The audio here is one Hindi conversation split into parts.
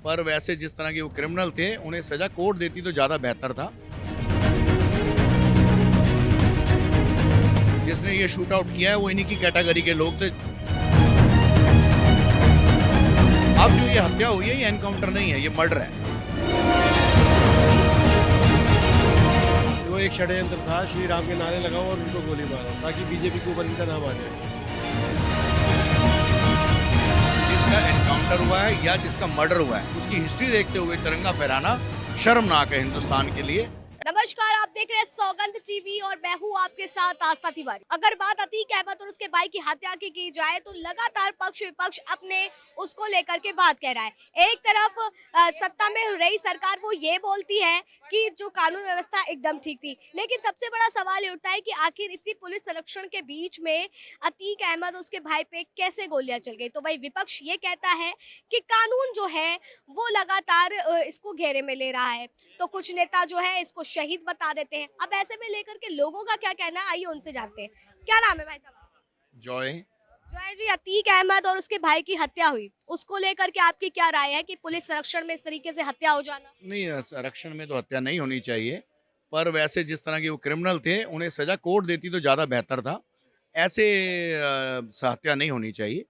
पर वैसे जिस तरह के वो क्रिमिनल थे उन्हें सजा कोर्ट देती तो ज़्यादा बेहतर था। जिसने ये शूट आउट किया है वो इन्हीं की कैटेगरी के लोग थे। अब जो ये हत्या हुई है ये एनकाउंटर नहीं है, ये मर्डर है। वो एक षड्यंत्र था, श्री राम के नारे लगाओ और उनको गोली मारो ताकि बीजेपी के ऊपर इनका नाम आ जाए। जिसका एनकाउंटर हुआ है या जिसका मर्डर हुआ है उसकी हिस्ट्री देखते हुए तिरंगा फहराना शर्मनाक है हिंदुस्तान के लिए। नमस्कार, आप देख रहे हैं सौगंध टीवी और मैं हूँ आपके साथ आस्था तिवारी। अगर बात अतीक अहमद और उसके भाई की हत्या की जाए तो लगातार पक्ष विपक्ष अपने उसको लेकर के बात कह रहा है। एक तरफ सत्ता में रही सरकार वो ये बोलती है कि जो कानून व्यवस्था एकदम ठीक थी, लेकिन सबसे बड़ा सवाल ये उठता है कि आखिर इतनी पुलिस संरक्षण के बीच में अतीक अहमद और उसके भाई पे कैसे गोलियां चल गई। तो भाई विपक्ष ये कहता है कि कानून जो है वो लगातार इसको घेरे में ले रहा है, तो कुछ नेता जो है इसको शहीद बता देते हैं। अब ऐसे में लेकर के लोगों का क्या कहना है, आइए उनसे जानते हैं। क्या नाम है भाई साहब? जॉय। जॉय जी, अतीक अहमद और उसके भाई की हत्या हुई, उसको लेकर के आपकी क्या राय है कि पुलिस संरक्षण में इस तरीके से हत्या हो जाना? नहीं, संरक्षण में तो हत्या नहीं होनी चाहिए, पर वैसे जिस तरह के वो क्रिमिनल थे उन्हें सजा कोर्ट देती तो ज़्यादा बेहतर था। ऐसे हत्या नहीं होनी चाहिए,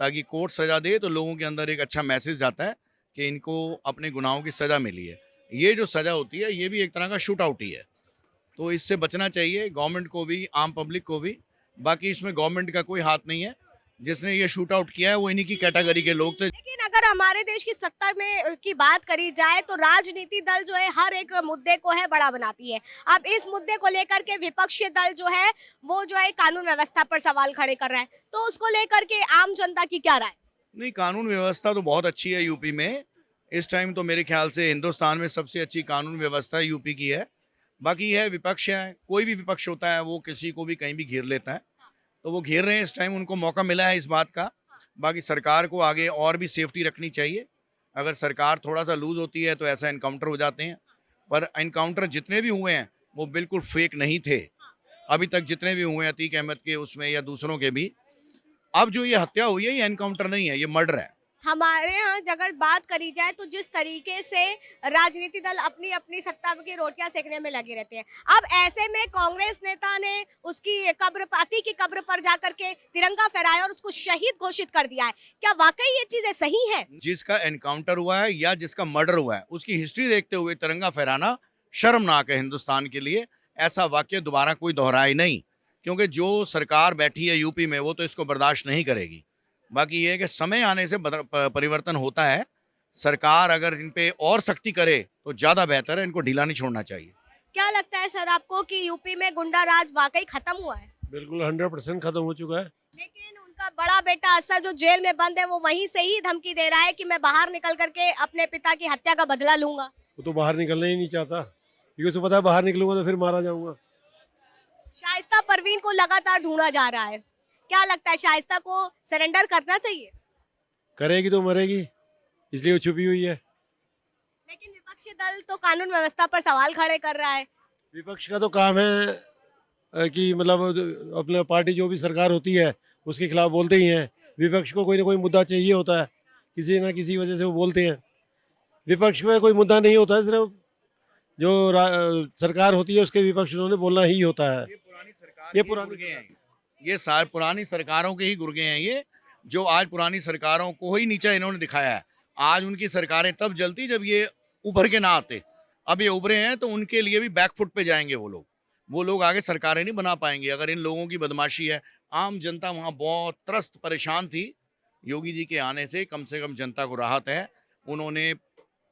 ताकि कोर्ट सजा दे तो लोगों के अंदर एक अच्छा मैसेज जाता है कि इनको अपने गुनाहों की सजा मिली है। ये जो सजा होती है ये भी एक तरह का शूट आउट ही है, तो इससे बचना चाहिए गवर्नमेंट को भी, आम पब्लिक को भी। बाकी इसमें गवर्नमेंट का कोई हाथ नहीं है। जिसने ये शूट आउट किया है वो इन्हीं की कैटेगरी के लोग थे। लेकिन अगर हमारे देश की सत्ता में की बात करी जाए तो राजनीति दल जो है हर एक मुद्दे को है बड़ा बनाती है। अब इस मुद्दे को लेकर के विपक्षी दल जो है वो जो है कानून व्यवस्था पर सवाल खड़े कर रहा है, तो उसको लेकर के आम जनता की क्या राय? नहीं, कानून व्यवस्था तो बहुत अच्छी है यूपी में। इस टाइम तो मेरे ख्याल से हिंदुस्तान में सबसे अच्छी कानून व्यवस्था यूपी की है। बाकी है विपक्ष है, कोई भी विपक्ष होता है वो किसी को भी कहीं भी घेर लेता है, तो वो घेर रहे हैं। इस टाइम उनको मौका मिला है इस बात का। बाकी सरकार को आगे और भी सेफ्टी रखनी चाहिए। अगर सरकार थोड़ा सा लूज होती है तो ऐसा इनकाउंटर हो जाते हैं, पर इनकाउंटर जितने भी हुए हैं वो बिल्कुल फेक नहीं थे अभी तक, जितने भी हुए हैं अतीक अहमद के उसमें या दूसरों के भी। अब जो ये हत्या हुई है ये एनकाउंटर नहीं है, ये मर्डर है। हमारे यहाँ अगर बात करी जाए तो जिस तरीके से राजनीति दल अपनी अपनी सत्ता की रोटियां सेकने में लगे रहते हैं, अब ऐसे में कांग्रेस नेता ने उसकी कब्र, अतीक की कब्र पर जाकर के तिरंगा फहराया और उसको शहीद घोषित कर दिया है। क्या वाकई ये चीजें सही है? जिसका एनकाउंटर हुआ है या जिसका मर्डर हुआ है उसकी हिस्ट्री देखते हुए तिरंगा फहराना शर्मनाक है हिंदुस्तान के लिए। ऐसा वाक्य दोबारा कोई दोहराए नहीं, क्योंकि जो सरकार बैठी है यूपी में वो तो इसको बर्दाश्त नहीं करेगी। बाकी ये है कि समय आने से परिवर्तन होता है। सरकार अगर इन पे और सख्ती करे तो ज़्यादा बेहतर है, इनको ढीला नहीं छोड़ना चाहिए। क्या लगता है सर आपको कि यूपी में गुंडा राज वाकई खत्म हुआ है? बिल्कुल 100% खत्म हो चुका है। लेकिन उनका बड़ा बेटा असद जो जेल में बंद है वो वहीं से ही धमकी दे रहा है कि मैं बाहर निकल करके अपने पिता की हत्या का बदला लूंगा। वो तो बाहर निकलना ही नहीं चाहता, क्योंकि उसे पता है बाहर निकलूंगा तो फिर मारा जाऊंगा। शाइस्ता परवीन को लगातार ढूंढा जा रहा है, क्या लगता है शाइस्ता को सरेंडर करना चाहिए? करेगी तो मरेगी, इसलिए वो छुपी हुई है। लेकिन विपक्षी दल तो कानून व्यवस्था पर सवाल खड़े कर रहा है। विपक्ष का तो काम है कि मतलब अपने पार्टी जो भी सरकार होती है उसके खिलाफ बोलते ही हैं। विपक्ष को कोई ना कोई मुद्दा चाहिए होता है, किसी ना किसी वजह से वो बोलते हैं। विपक्ष में कोई मुद्दा नहीं होता है, सिर्फ जो सरकार होती है उसके विपक्ष उन्होंने बोलना ही होता है। ये पुरानी गुर्गे हैं, ये सारे पुरानी सरकारों के ही गुर्गे हैं ये, जो आज पुरानी सरकारों को ही नीचा इन्होंने दिखाया है। आज उनकी सरकारें तब जलती जब ये उभर के ना आते। अब ये उभरे हैं तो उनके लिए भी बैकफुट पे जाएंगे वो लोग आगे सरकारें नहीं बना पाएंगे अगर इन लोगों की बदमाशी है। आम जनता वहाँ बहुत त्रस्त परेशान थी। योगी जी के आने से कम जनता को राहत है। उन्होंने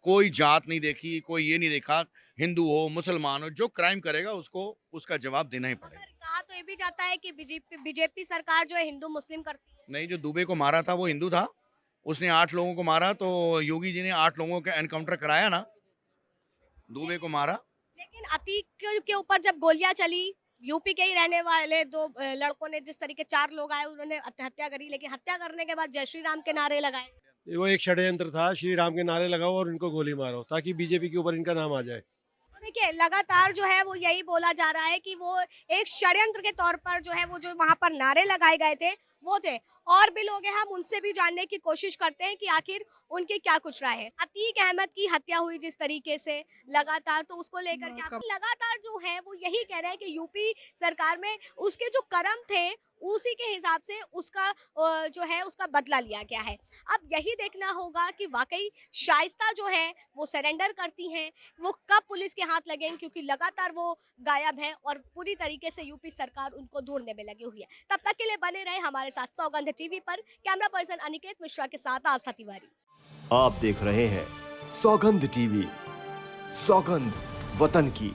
कोई जात नहीं देखी, कोई ये नहीं देखा, हिंदू हो मुसलमान हो, जो क्राइम करेगा उसको उसका जवाब देना ही पड़ेगा। कहा तो ये भी जाता है कि बीजेपी सरकार जो है हिंदू मुस्लिम करती है। नहीं, जो दुबे को मारा था वो हिंदू था, उसने 8 लोगों को मारा, तो योगी जी ने 8 लोगों का एनकाउंटर कराया ना, दुबे को मारा। लेकिन अतीक के ऊपर जब गोलियां चली, यूपी के ही रहने वाले दो लड़कों ने, जिस तरीके 4 लोग आए उन्होंने हत्या करी, लेकिन हत्या करने के बाद जय श्री राम के नारे लगाए। वो एक षड्यंत्र था, श्री राम के नारे लगाओ और इनको गोली मारो ताकि बीजेपी के ऊपर इनका नाम आ जाए। तो देखिए लगातार जो है वो यही बोला जा रहा है कि वो एक षड्यंत्र के तौर पर जो है वो जो वहां पर नारे लगाए गए थे वो थे। और भी लोग हैं, हम उनसे भी जानने की कोशिश करते हैं कि आखिर उनकी क्या कुछ राय है। अतीक अहमद की हत्या हुई जिस तरीके से लगातार, तो उसको लेकर के आप लगातार जो है वो यही कह रहे हैं कि यूपी सरकार में उसके जो कर्म थे उसी के हिसाब से उसका जो है उसका बदला लिया गया है। अब यही देखना होगा कि वाकई शाइस्ता जो है वो सरेंडर करती हैं, वो कब पुलिस के हाथ लगेंगे, क्योंकि लगातार वो गायब हैं और पूरी तरीके से यूपी सरकार उनको ढूंढने में लगी हुई है। तब तक के लिए बने रहे हमारे साथ सौगंध टीवी पर। कैमरा पर्सन अनिकेत मिश्रा के साथ आस्था तिवारी। आप देख रहे हैं सौगंध टीवी, सौगंध वतन की।